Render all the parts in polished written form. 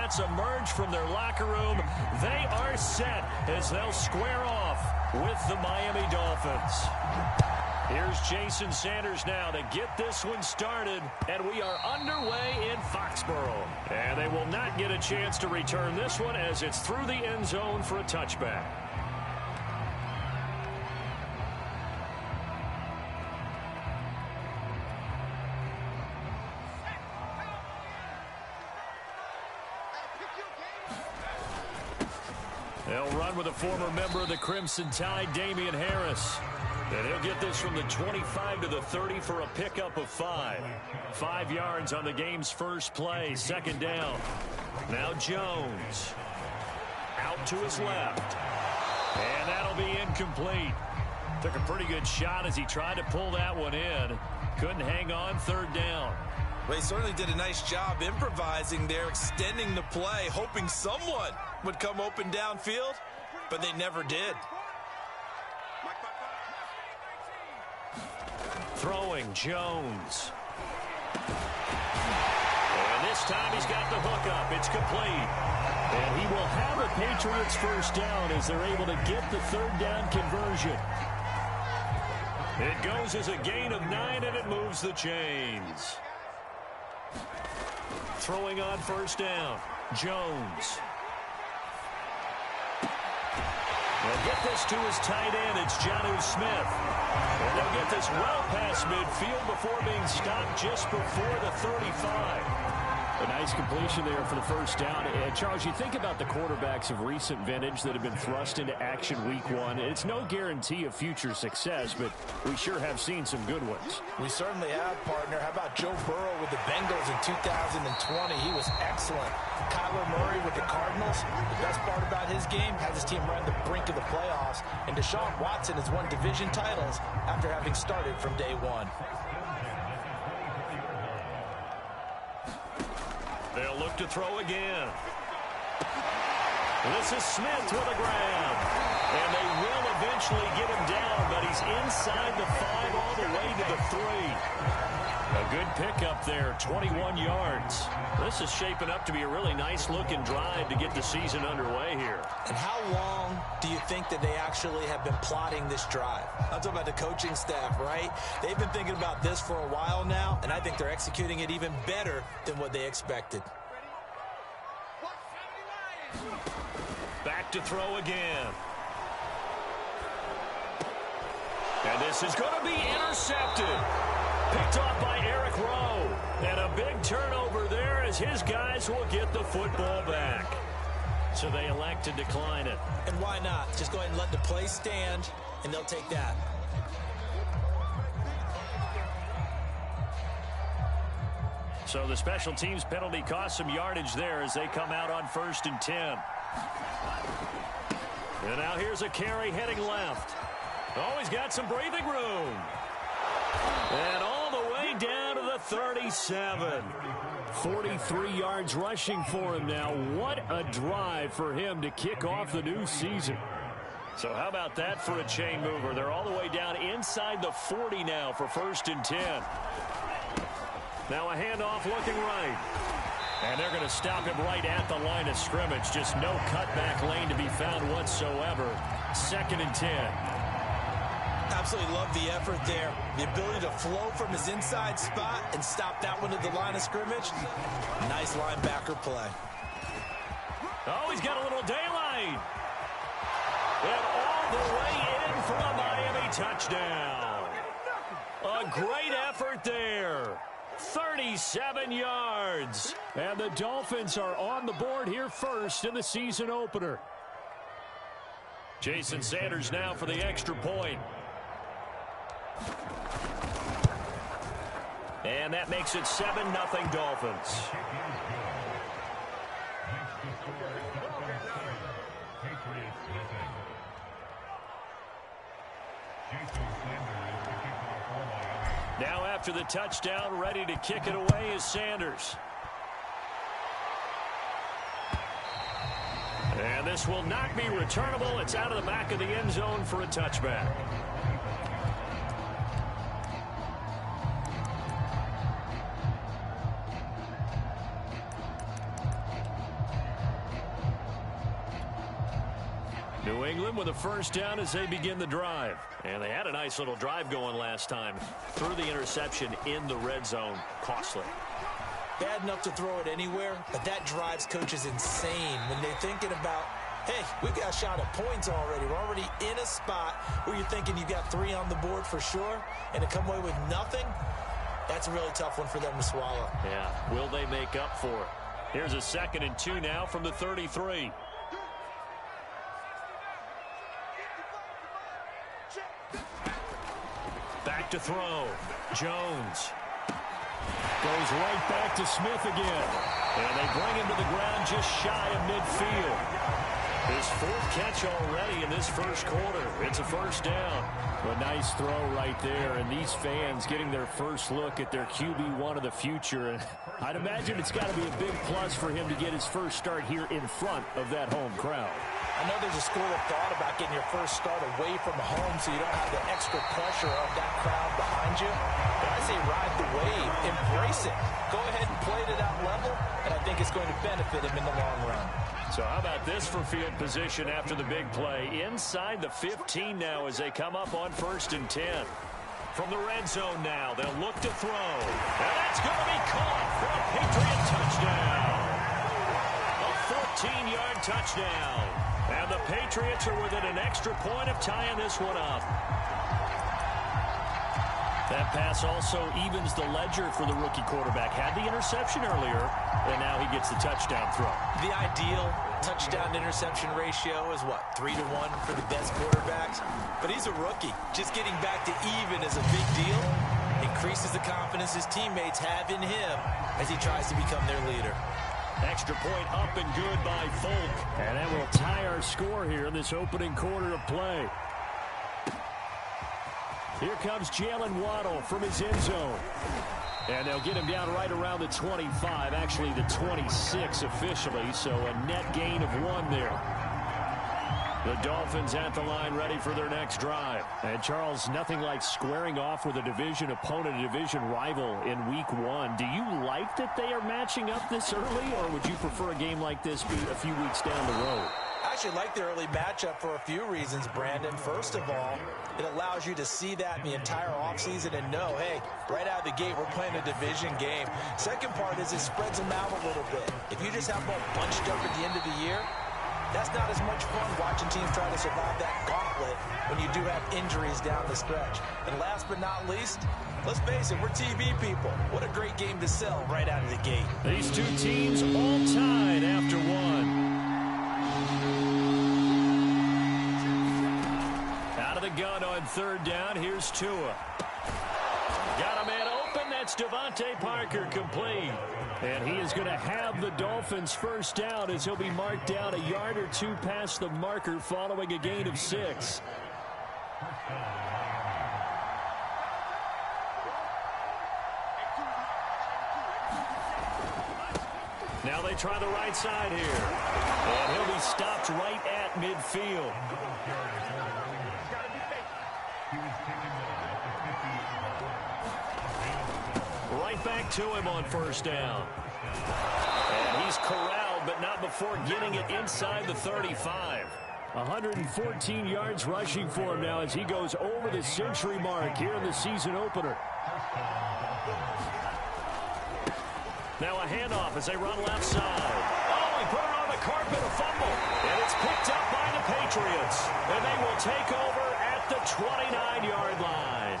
mascots emerge from their locker room. They are set as they'll square off with the Miami Dolphins. Here's Jason Sanders now to get this one started, and we are underway in Foxborough. And they will not get a chance to return this one as it's through the end zone for a touchback. They'll run with a former member of the Crimson Tide, Damian Harris. And he'll get this from the 25 to the 30 for a pickup of 5. 5 yards on the game's first play, second down. Now Jones. Out to his left. And that'll be incomplete. Took a pretty good shot as he tried to pull that one in. Couldn't hang on, third down. Well, he certainly did a nice job improvising there, extending the play, hoping someone would come open downfield, but they never did. Throwing, Jones. And this time he's got the hook up. It's complete. And he will have a Patriots first down as they're able to get the third down conversion. It goes as a gain of 9, and it moves the chains. Throwing on first down, Jones. They'll get this to his tight end. It's Jonnu Smith. And they'll get this well past midfield before being stopped just before the 35. A nice completion there for the first down. And Charles, you think about the quarterbacks of recent vintage that have been thrust into action week 1. It's no guarantee of future success, but we sure have seen some good ones. We certainly have, partner. How about Joe Burrow with the Bengals in 2020? He was excellent. Kyler Murray with the Cardinals. The best part about his game has his team right on the brink of the playoffs. And Deshaun Watson has won division titles after having started from day 1. They'll look to throw again. This is Smith with a grab. And they will eventually get him down, but he's inside the 5 all the way to the 3. A good pickup there, 21 yards. This is shaping up to be a really nice-looking drive to get the season underway here. And how long do you think that they actually have been plotting this drive? I'm talking about the coaching staff, right? They've been thinking about this for a while now, and I think they're executing it even better than what they expected. Back to throw again. And this is going to be intercepted. Picked off by Eric Rowe. And a big turnover there as his guys will get the football back. So they elect to decline it. And why not? Just go ahead and let the play stand, and they'll take that. So the special teams penalty cost some yardage there as they come out on 1st and 10. And now here's a carry heading left. Oh, he's got some breathing room. And all the way down to the 37. 43 yards rushing for him now. What a drive for him to kick off the new season. So how about that for a chain mover? They're all the way down inside the 40 now for 1st and 10. Now a handoff looking right. And they're going to stop him right at the line of scrimmage. Just no cutback lane to be found whatsoever. 2nd and 10. Absolutely love the effort there. The ability to flow from his inside spot and stop that one at the line of scrimmage. Nice linebacker play. Oh, he's got a little daylight. And all the way in for a Miami touchdown. A great effort there. 37 yards. And the Dolphins are on the board here first in the season opener. Jason Sanders now for the extra point. And that makes it 7-0 Dolphins. Now after the touchdown, ready to kick it away is Sanders. And this will not be returnable. It's out of the back of the end zone for a touchback. New England with a first down as they begin the drive. And they had a nice little drive going last time. Threw the interception in the red zone. Costly. Bad enough to throw it anywhere, but that drives coaches insane when they're thinking about, hey, we got a shot at points already. We're already in a spot where you're thinking you got 3 on the board for sure, and to come away with nothing, that's a really tough one for them to swallow. Yeah, will they make up for it? Here's a 2nd and 2 now from the 33. Back to throw. Jones. Goes right back to Smith again. And they bring him to the ground just shy of midfield. His 4th catch already in this first quarter. It's a first down. A nice throw right there. And these fans getting their first look at their QB1 of the future. And I'd imagine it's got to be a big plus for him to get his first start here in front of that home crowd. I know there's a school of thought about getting your first start away from home so you don't have the extra pressure of that crowd behind you. But I say ride the wave. Embrace it. Go ahead and play to that level, and I think it's going to benefit him in the long run. So how about this for field position after the big play? Inside the 15 now as they come up on 1st and 10. From the red zone now, they'll look to throw. And that's going to be caught for a Patriot touchdown. A 14-yard touchdown. And the Patriots are within an extra point of tying this one up. That pass also evens the ledger for the rookie quarterback. Had the interception earlier, and now he gets the touchdown throw. The ideal touchdown-interception ratio is, what, 3-1 for the best quarterbacks? But he's a rookie. Just getting back to even is a big deal. Increases the confidence his teammates have in him as he tries to become their leader. Extra point up and good by Folk. And that will tie our score here in this opening quarter of play. Here comes Jalen Waddle from his end zone. And they'll get him down right around the 25, actually the 26 officially, so a net gain of 1 there. The Dolphins at the line ready for their next drive. And Charles, nothing like squaring off with a division opponent, a division rival in week 1. Do you like that they are matching up this early, or would you prefer a game like this be a few weeks down the road? I actually like the early matchup for a few reasons, Brandon. First of all, it allows you to see that in the entire offseason and know, hey, right out of the gate, we're playing a division game. Second part is it spreads them out a little bit. If you just have them all bunched up at the end of the year, that's not as much fun watching teams try to survive that gauntlet when you do have injuries down the stretch. And last but not least, let's face it, we're TV people. What a great game to sell right out of the gate. These two teams all tied after 1. Out of the gun on 3rd down. Here's Tua. Got a man open. That's Devontae Parker complete. And he is going to have the Dolphins first down as he'll be marked down a yard or 2 past the marker following a gain of 6. Now they try the right side here. And he'll be stopped right at midfield. Right back to him on 1st down. And he's corralled, but not before getting it inside the 35. 114 yards rushing for him now as he goes over the century mark here in the season opener. Now a handoff as they run left side. Oh, he put it on the carpet, a fumble. And it's picked up by the Patriots. And they will take over at the 29-yard line.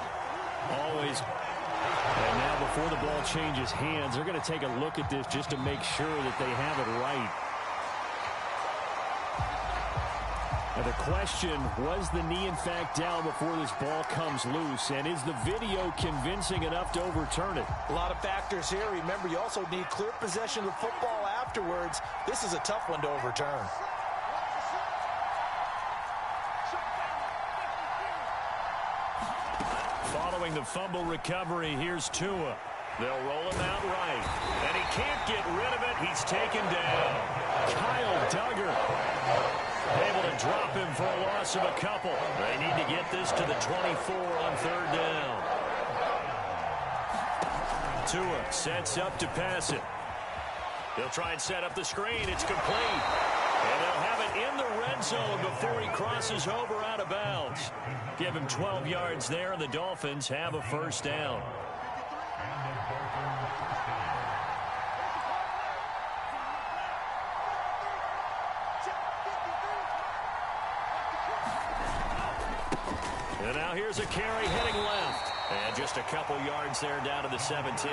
Always. And now before the ball changes hands, they're going to take a look at this just to make sure that they have it right. Now the question, was the knee in fact down before this ball comes loose? And is the video convincing enough to overturn it? A lot of factors here. Remember, you also need clear possession of the football afterwards. This is a tough one to overturn. Following the fumble recovery, here's Tua. They'll roll him out right. And he can't get rid of it. He's taken down. Kyle Duggar able to drop him for a loss of a couple. They need to get this to the 24 on 3rd down. Tua sets up to pass it. He'll try and set up the screen. It's complete. And they'll have it in the red zone before he crosses over out of bounds. Give him 12 yards there, and the Dolphins have a first down. And now here's a carry heading left. And just a couple yards there down to the 17.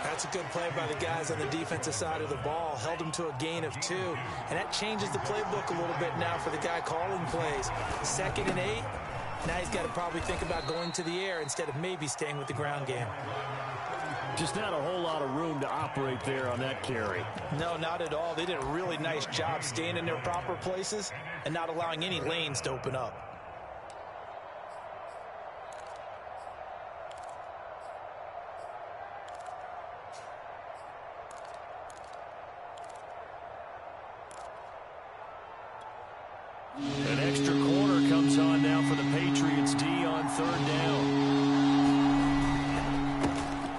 That's a good play by the guys on the defensive side of the ball. Held them to a gain of 2. And that changes the playbook a little bit now for the guy calling plays. 2nd and 8. Now he's got to probably think about going to the air instead of maybe staying with the ground game. Just not a whole lot of room to operate there on that carry. No, not at all. They did a really nice job staying in their proper places and not allowing any lanes to open up. An extra quarter comes on now for the Patriots D on 3rd down.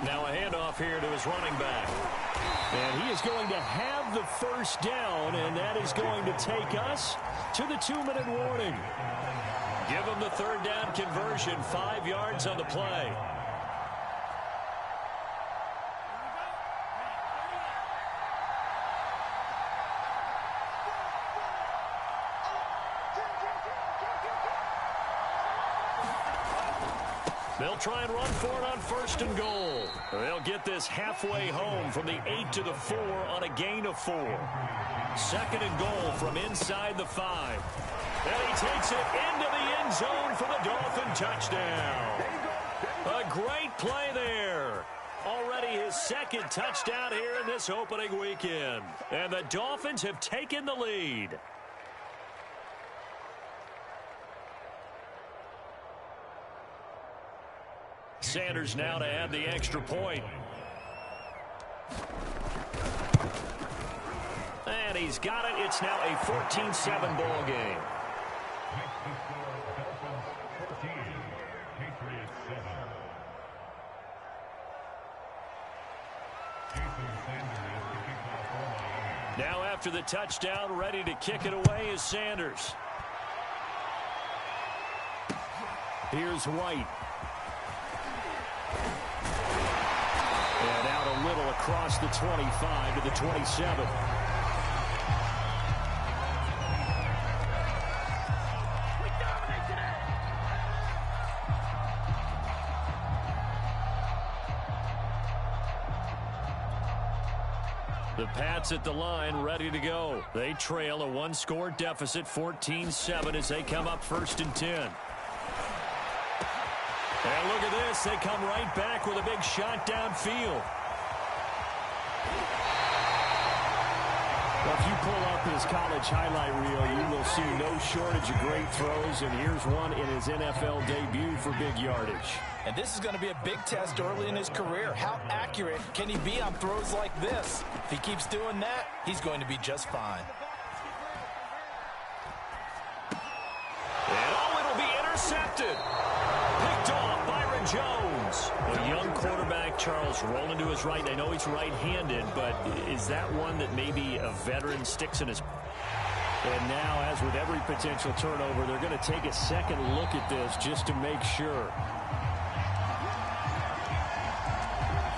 Now a handoff here to his running back. And he is going to have the first down, and that is going to take us to the 2-minute warning. Give him the 3rd down conversion, 5 yards on the play. They'll try and run for it on 1st and goal. They'll get this halfway home from the 8 to the 4 on a gain of 4. 2nd and goal from inside the 5. And he takes it into the end zone for the Dolphin touchdown. A great play there. Already his 2nd touchdown here in this opening weekend. And the Dolphins have taken the lead. Sanders now to add the extra point. And he's got it. It's now a 14-7 ball game. Now after the touchdown, ready to kick it away is Sanders. Here's White. And out a little across the 25 to the 27. The Pats at the line ready to go. They trail a 1-score deficit, 14-7 as they come up 1st and 10. And look at this. They come right back with a big shot downfield. Well, if you pull up his college highlight reel, you will see no shortage of great throws, and here's one in his NFL debut for big yardage. And this is going to be a big test early in his career. How accurate can he be on throws like this? If he keeps doing that, he's going to be just fine. And oh, it'll be intercepted. Picked off Byron Jones. A young quarterback, Charles, rolling to his right. I know he's right-handed, but is that one that maybe a veteran sticks in his... And now, as with every potential turnover, they're going to take a second look at this just to make sure.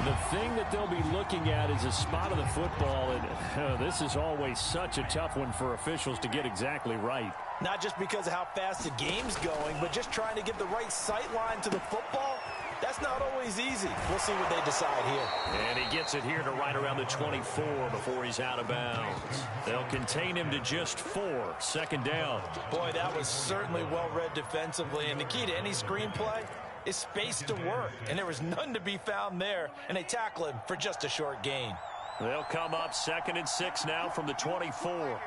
The thing that they'll be looking at is a spot of the football, and this is always such a tough one for officials to get exactly right. Not just because of how fast the game's going, but just trying to get the right sight line to the football. That's not always easy. We'll see what they decide here. And he gets it here to right around the 24 before he's out of bounds. They'll contain him to just 4. 2nd down. Boy, that was certainly well-read defensively, and the key to any screenplay is space to work, and there was none to be found there, and they tackle him for just a short gain. They'll come up 2nd and 6 now from the 24.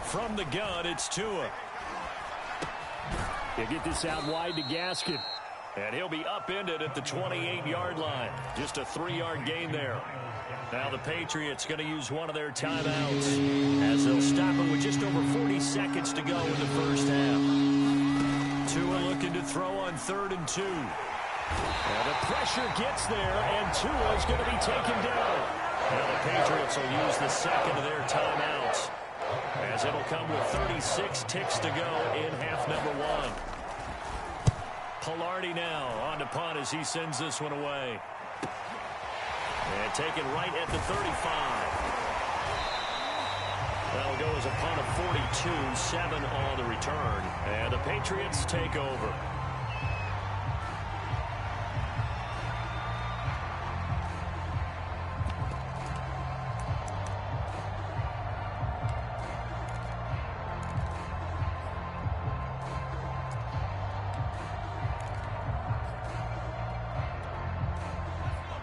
From the gun, it's Tua. He'll get this out wide to Gaskin. And he'll be upended at the 28-yard line. Just a 3-yard gain there. Now the Patriots going to use one of their timeouts as they'll stop it with just over 40 seconds to go in the first half. Tua looking to throw on 3rd and 2. Well, the pressure gets there, and Tua is going to be taken down. Now the Patriots will use the second of their timeouts, as it'll come with 36 ticks to go in half number one. Pilardi now on to punt as he sends this one away. And taken right at the 35. That'll go as a punt of 42, 7 on the return. And the Patriots take over.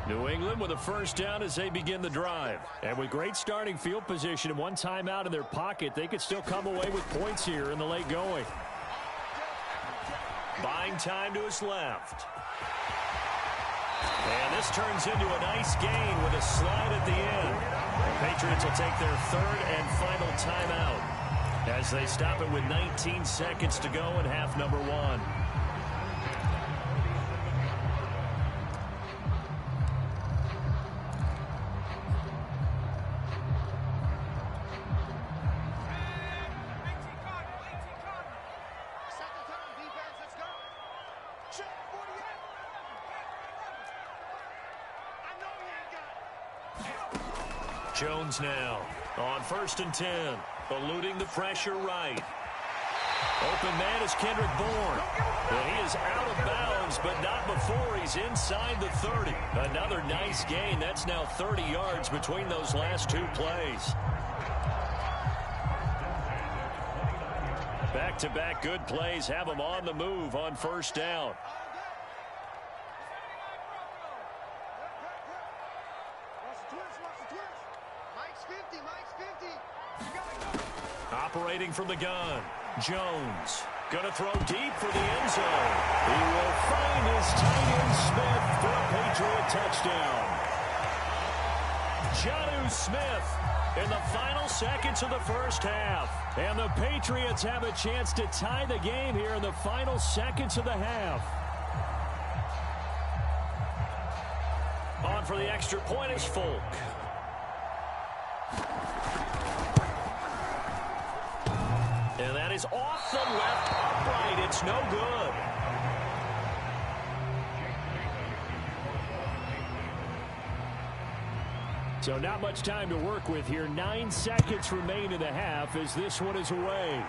New England with a first down as they begin the drive. And with great starting field position and one timeout in their pocket, they could still come away with points here in the late going. Buying time to his left. And this turns into a nice gain with a slide at the end. The Patriots will take their third and final timeout as they stop it with 19 seconds to go in half number one. Jones now on 1st and 10, eluding the pressure right. Open man is Kendrick Bourne. And he is out of bounds, but not before he's inside the 30. Another nice gain. That's now 30 yards between those last two plays. Back-to-back good plays have him on the move on first down. Operating from the gun, Jones going to throw deep for the end zone. He will find his tight end Smith for a Patriot touchdown. Jonnu Smith in the final seconds of the first half. And the Patriots have a chance to tie the game here in the final seconds of the half. On for the extra point is Folk. And that is off the left upright. It's no good. So not much time to work with here. 9 seconds remain in the half as this one is away.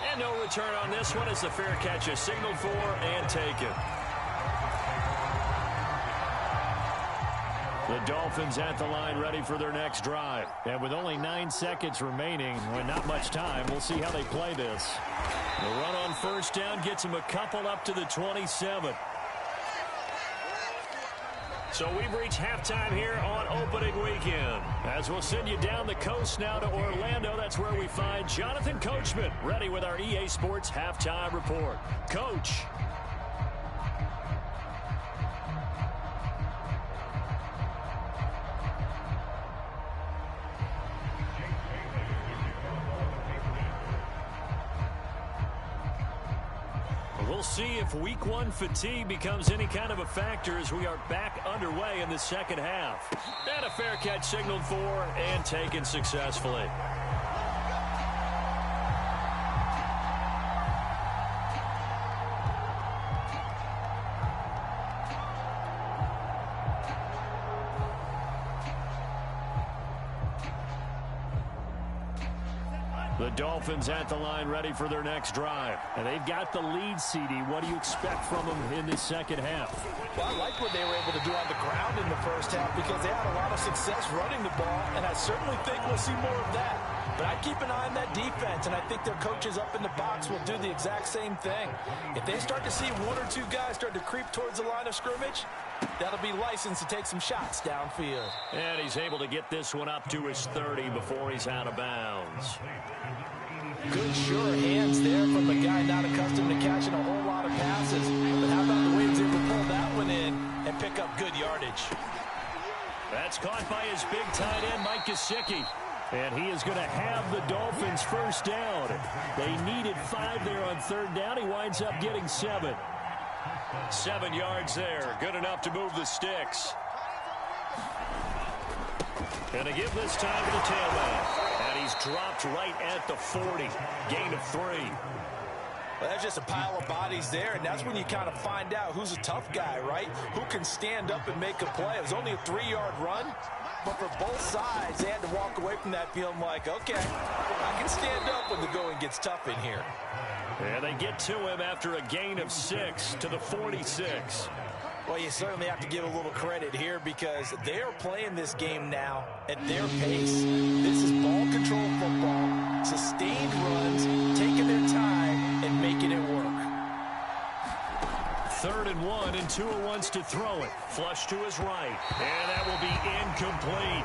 And no return on this one as the fair catch is signaled for and taken. The Dolphins at the line ready for their next drive. And with only 9 seconds remaining, when not much time, we'll see how they play this. The run on first down gets them a couple up to the 27. So we've reached halftime here on opening weekend. As we'll send you down the coast now to Orlando, that's where we find Jonathan Coachman ready with our EA Sports halftime report. Coach. We'll see if week one fatigue becomes any kind of a factor as we are back underway in the second half. And a fair catch signaled for and taken successfully. The Dolphins at the line ready for their next drive. And they've got the lead, CD. What do you expect from them in this second half? Well, I like what they were able to do on the ground in the first half because they had a lot of success running the ball, and I certainly think we'll see more of that. But I keep an eye on that defense, and I think their coaches up in the box will do the exact same thing. If they start to see one or two guys start to creep towards the line of scrimmage, that'll be licensed to take some shots downfield. And he's able to get this one up to his 30 before he's out of bounds. Good, sure hands there from the guy not accustomed to catching a whole lot of passes. But how about the way he's able to pull that one in and pick up good yardage? That's caught by his big tight end, Mike Gesicki. And he is going to have the Dolphins first down. They needed 5 there on third down. He winds up getting 7. 7 yards there. Good enough to move the sticks. And to give this time to the tailback. And he's dropped right at the 40. Gain of 3. Well, that's just a pile of bodies there, and that's when you kind of find out who's a tough guy, right? Who can stand up and make a play. It was only a 3-yard run, but for both sides, they had to walk away from that feeling like, okay, I can stand up when the going gets tough in here. And they get to him after a gain of 6 to the 46. Well, you certainly have to give a little credit here because they are playing this game now at their pace. This is ball control football, sustained runs, taking their time, and making it work. 3rd and 1, and Tua wants to throw it. Flush to his right, and that will be incomplete.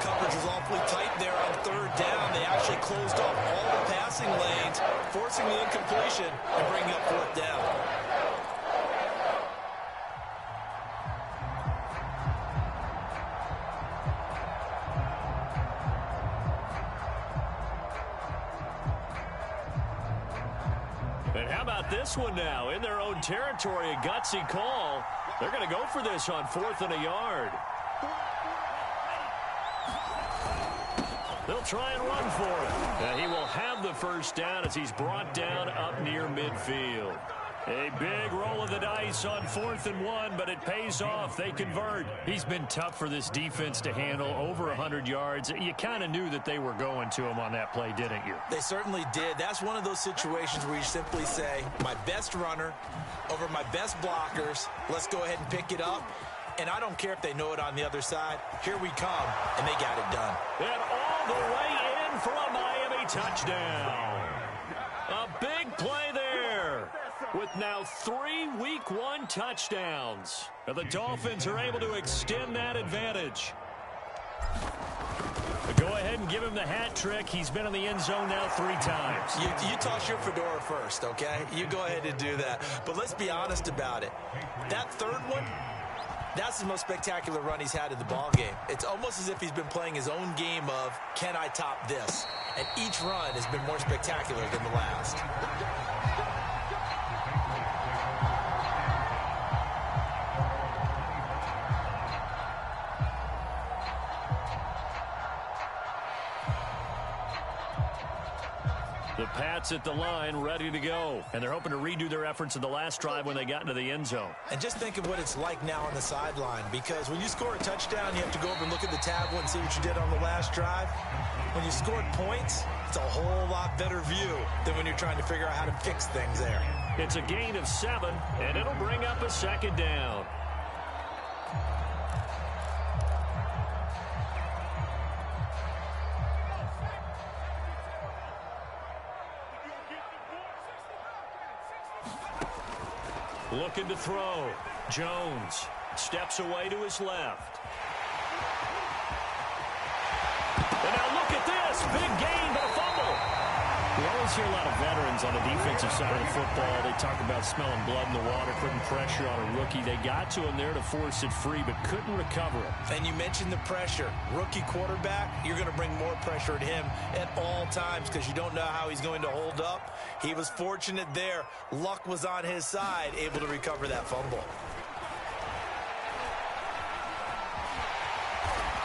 Coverage was awfully tight there on 3rd down. They actually closed off all the passing lanes, forcing the incompletion and bringing up 4th down. And how about this one now? In their own territory, a gutsy call. They're going to go for this on 4th and a yard. They'll try and run for it. And he will have the first down as he's brought down up near midfield. A big roll of the dice on 4th and 1, but it pays off. They convert. He's been tough for this defense to handle, over 100 yards. You kind of knew that they were going to him on that play, didn't you? They certainly did. That's one of those situations where you simply say, my best runner over my best blockers. Let's go ahead and pick it up. And I don't care if they know it on the other side. Here we come, and they got it done. And all the way in for a Miami touchdown. A big play there. With now 3 Week 1 touchdowns. And the Dolphins are able to extend that advantage. Go ahead and give him the hat trick. He's been in the end zone now 3 times. You toss your fedora first, okay? You go ahead and do that. But let's be honest about it. That 3rd one, that's the most spectacular run he's had in the ballgame. It's almost as if he's been playing his own game of, can I top this? And each run has been more spectacular than the last. The Pats at the line, ready to go. And they're hoping to redo their efforts in the last drive when they got into the end zone. And just think of what it's like now on the sideline, because when you score a touchdown, you have to go over and look at the tablet and see what you did on the last drive. When you scored points, it's a whole lot better view than when you're trying to figure out how to fix things there. It's a gain of 7, and it'll bring up a 2nd down. Looking to throw. Jones steps away to his left. And now look at this. Big gain, but a fumble. We always hear a lot of veterans on the defensive side of the football. They talk about smelling blood in the water, putting pressure on a rookie. They got to him there to force it free, but couldn't recover it. And you mentioned the pressure. Rookie quarterback, you're going to bring more pressure at him at all times because you don't know how he's going to hold up. He was fortunate there. Luck was on his side, able to recover that fumble.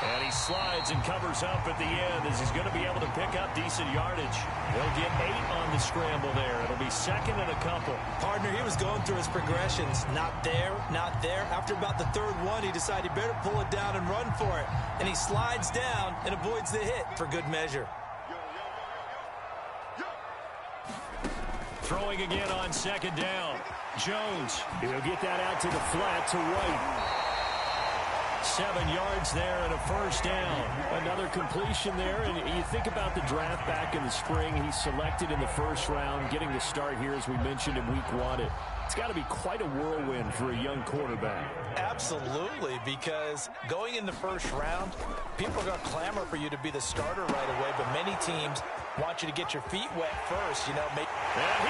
And he slides and covers up at the end as he's going to be able to pick up decent yardage. He'll get 8 on the scramble there. It'll be 2nd and a couple. Partner, he was going through his progressions. Not there, not there. After about the 3rd one, he decided he better pull it down and run for it. And he slides down and avoids the hit for good measure. Throwing again on 2nd down. Jones. He'll get that out to the flat to White. 7 yards there and a 1st down. Another completion there, and you think about the draft back in the spring. He's selected in the 1st round, getting the start here, as we mentioned, in Week 1. It's got to be quite a whirlwind for a young quarterback. Absolutely, because going in the 1st round, people are going to clamor for you to be the starter right away, but many teams want you to get your feet wet first. You know, and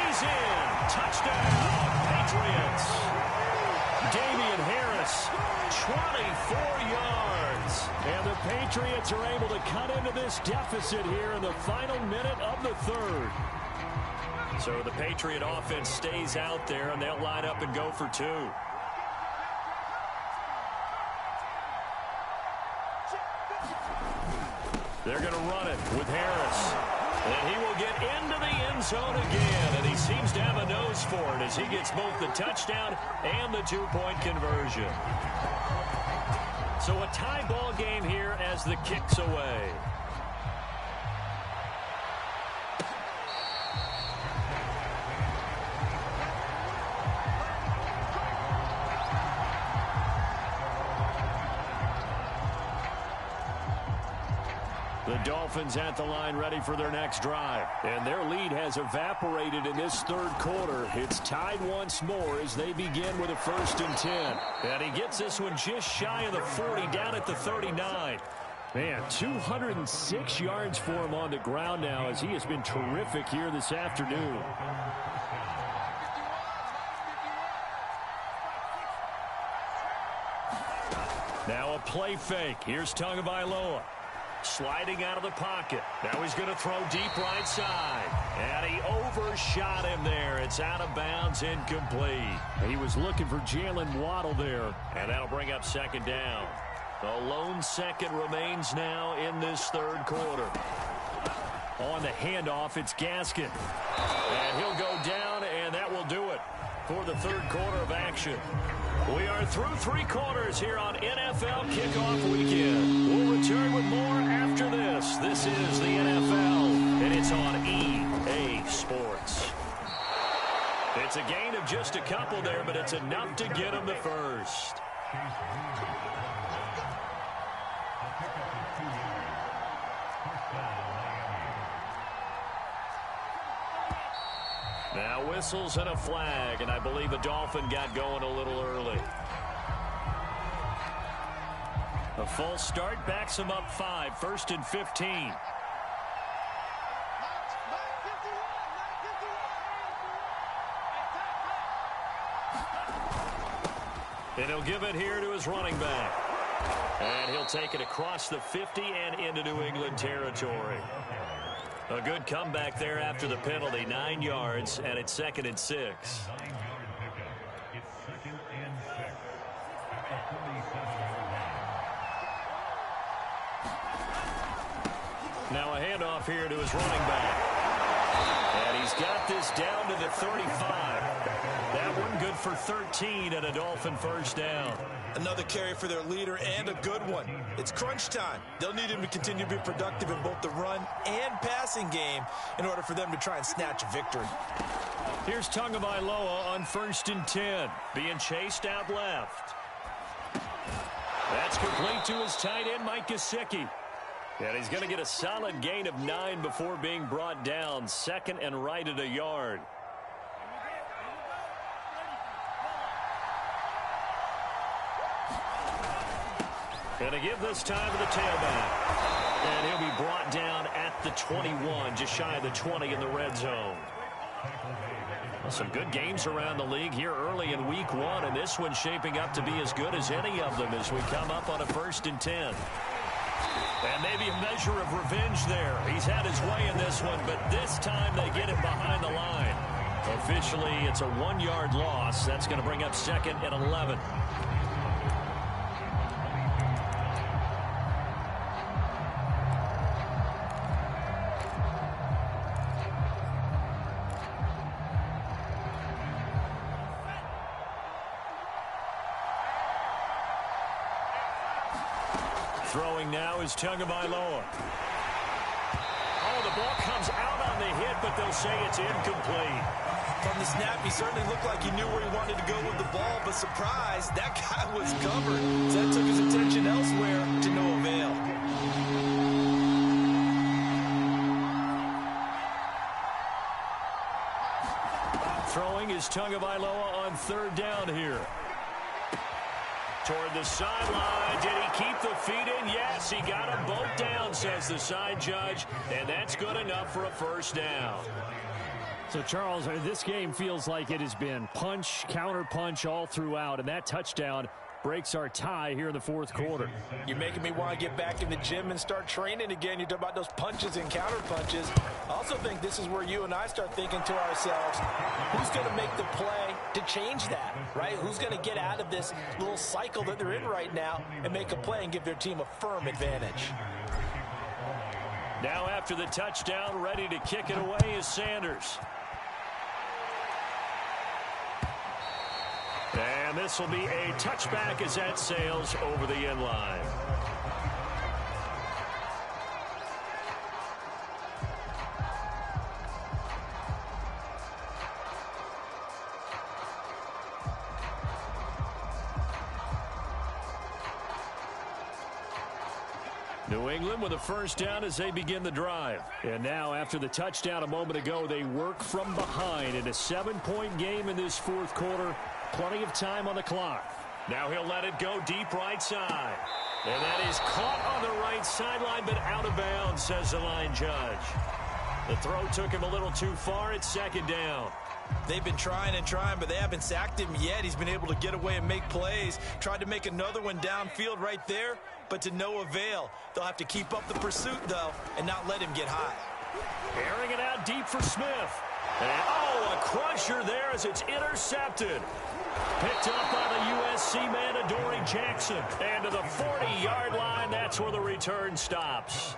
he's in. Touchdown, Patriots. Damian Harris, 24 yards. And the Patriots are able to cut into this deficit here in the final minute of the 3rd. So the Patriot offense stays out there, and they'll line up and go for 2. They're going to run it with Harris. And he will get into the end zone again, and he seems to have a nose for it as he gets both the touchdown and the two-point conversion. So a tie ball game here as the kick's away. The Dolphins at the line ready for their next drive. And their lead has evaporated in this third quarter. It's tied once more as they begin with a 1st and 10. And he gets this one just shy of the 40, down at the 39. Man, 206 yards for him on the ground now as he has been terrific here this afternoon. Now a play fake. Here's Tagovailoa. Sliding out of the pocket. Now he's going to throw deep right side. And he overshot him there. It's out of bounds, incomplete. He was looking for Jalen Waddle there. And that'll bring up 2nd down. The lone second remains now in this third quarter. On the handoff, it's Gaskin. And he'll go down, and that will do it for the third quarter of action. We are through 3 quarters here on NFL Kickoff Weekend. We'll return with more after this. This is the NFL, and it's on EA Sports. It's a gain of just a couple there, but it's enough to get them the first. Now whistles and a flag, and I believe a Dolphin got going a little early. A false start backs him up 5, 1st and 15. And he'll give it here to his running back. And he'll take it across the 50 and into New England territory. A good comeback there after the penalty, 9 yards, and it's 2nd and 6. Now a handoff here to his running back. And he's got this down to the 35. That one good for 13 and a Dolphin 1st down. Another carry for their leader and a good one. It's crunch time. They'll need him to continue to be productive in both the run and passing game in order for them to try and snatch a victory. Here's Tagovailoa on 1st and 10, being chased out left. That's complete to his tight end, Mike Gesicki. And he's going to get a solid gain of 9 before being brought down. 2nd and right at a yard. And to give this time to the tailback. And he'll be brought down at the 21, just shy of the 20 in the red zone. Well, some good games around the league here early in week 1, and this one's shaping up to be as good as any of them as we come up on a 1st and 10. And maybe a measure of revenge there. He's had his way in this one, but this time they get him behind the line. Officially, it's a 1-yard loss. That's going to bring up 2nd and 11. Throwing now is Tagovailoa. Oh, the ball comes out on the hit, but they'll say it's incomplete. From the snap, he certainly looked like he knew where he wanted to go with the ball, but surprise, that guy was covered. So that took his attention elsewhere to no avail. Throwing is Tagovailoa on 3rd down here. Toward the sideline. Did he keep the feet in? Yes, he got them both down, says the side judge, and that's good enough for a 1st down. So, Charles, this game feels like it has been punch, counter punch all throughout, and that touchdown breaks our tie here in the 4th quarter. You're making me want to get back in the gym and start training again. You talk about those punches and counter punches. I also think this is where you and I start thinking to ourselves, who's going to make the play to change that, right? Who's going to get out of this little cycle that they're in right now and make a play and give their team a firm advantage? Now after the touchdown, ready to kick it away is Sanders. And this will be a touchback as that sails over the end line. New England with a first down as they begin the drive. And now after the touchdown a moment ago, they work from behind in a 7-point game in this fourth quarter. Plenty of time on the clock. Now he'll let it go deep right side. And that is caught on the right sideline, but out of bounds, says the line judge. The throw took him a little too far. It's second down. They've been trying and trying, but they haven't sacked him yet. He's been able to get away and make plays. Tried to make another one downfield right there, but to no avail. They'll have to keep up the pursuit, though, and not let him get high. Airing it out deep for Smith. And, a crusher there as it's intercepted. Picked up by the USC man, Adoree Jackson. And to the 40-yard line, that's where the return stops.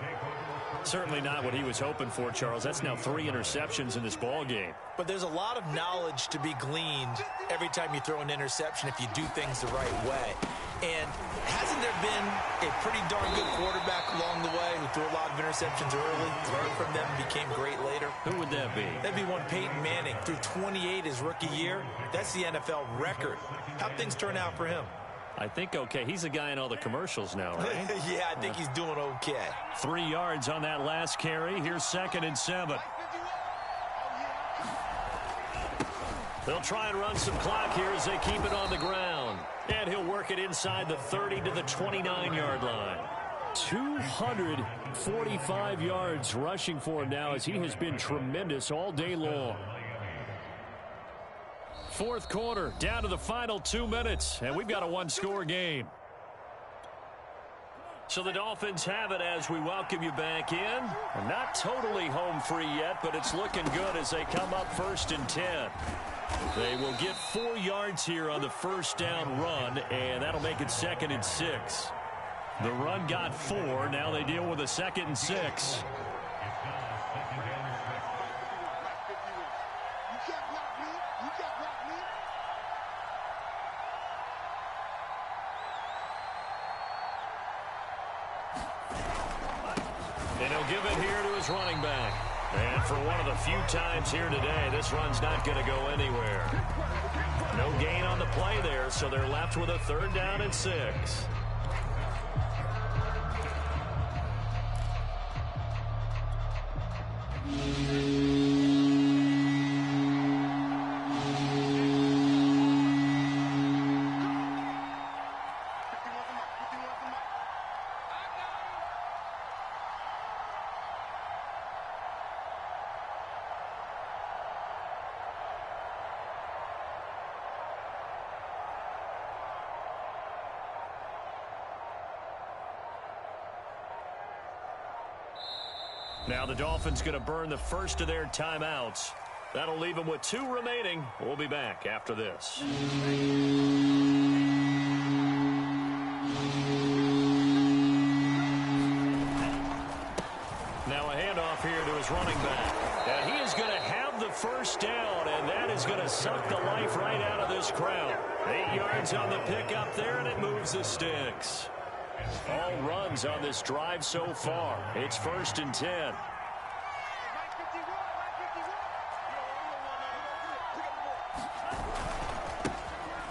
Certainly not what he was hoping for, Charles. That's now 3 interceptions in this ball game. But there's a lot of knowledge to be gleaned every time you throw an interception if you do things the right way. And hasn't there been a pretty darn good quarterback along the way who threw a lot of interceptions early, learned from them, and became great later? Who would that be? That'd be one Peyton Manning. Threw 28 his rookie year. That's the NFL record. How'd things turn out for him? I think okay. He's a guy in all the commercials now, right? Yeah, I think he's doing okay. 3 yards on that last carry. Here's 2nd and 7. They'll try and run some clock here as they keep it on the ground. And he'll work it inside the 30 to the 29-yard line. 245 yards rushing for him now as he has been tremendous all day long. Fourth quarter, down to the final 2 minutes, and we've got a one-score game. So the Dolphins have it as we welcome you back in. Not totally home free yet, but it's looking good as they come up 1st and 10. They will get 4 yards here on the first down run, and that'll make it 2nd and 6. The run got 4. Now they deal with a 2nd and 6. And he'll give it here to his running back. And for one of the few times here today, this run's not going to go anywhere. No gain on the play there, so they're left with a 3rd down and 6. Now the Dolphins going to burn the first of their timeouts. That'll leave them with 2 remaining. We'll be back after this. Now a handoff here to his running back. And he is going to have the first down, and that is going to suck the life right out of this crowd. 8 yards on the pickup there, and it moves the sticks. All runs on this drive so far. It's 1st and 10.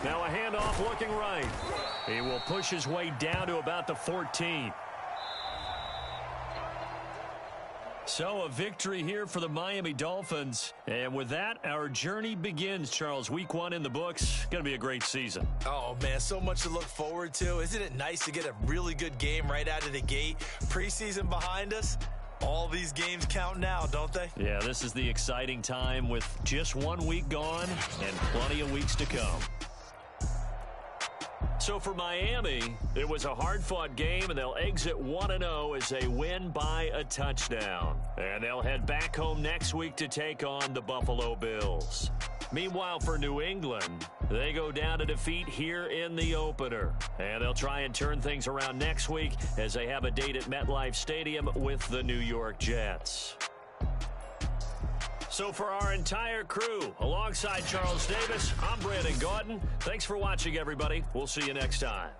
Now a handoff looking right. He will push his way down to about the 14. So a victory here for the Miami Dolphins. And with that, our journey begins, Charles. Week 1 in the books. Going to be a great season. Oh, man, so much to look forward to. Isn't it nice to get a really good game right out of the gate? Preseason behind us. All these games count now, don't they? Yeah, this is the exciting time with just 1 week gone and plenty of weeks to come. So for Miami, it was a hard-fought game, and they'll exit 1-0 as they win by a touchdown. And they'll head back home next week to take on the Buffalo Bills. Meanwhile, for New England, they go down to defeat here in the opener. And they'll try and turn things around next week as they have a date at MetLife Stadium with the New York Jets. So for our entire crew, alongside Charles Davis, I'm Brandon Gaudin. Thanks for watching, everybody. We'll see you next time.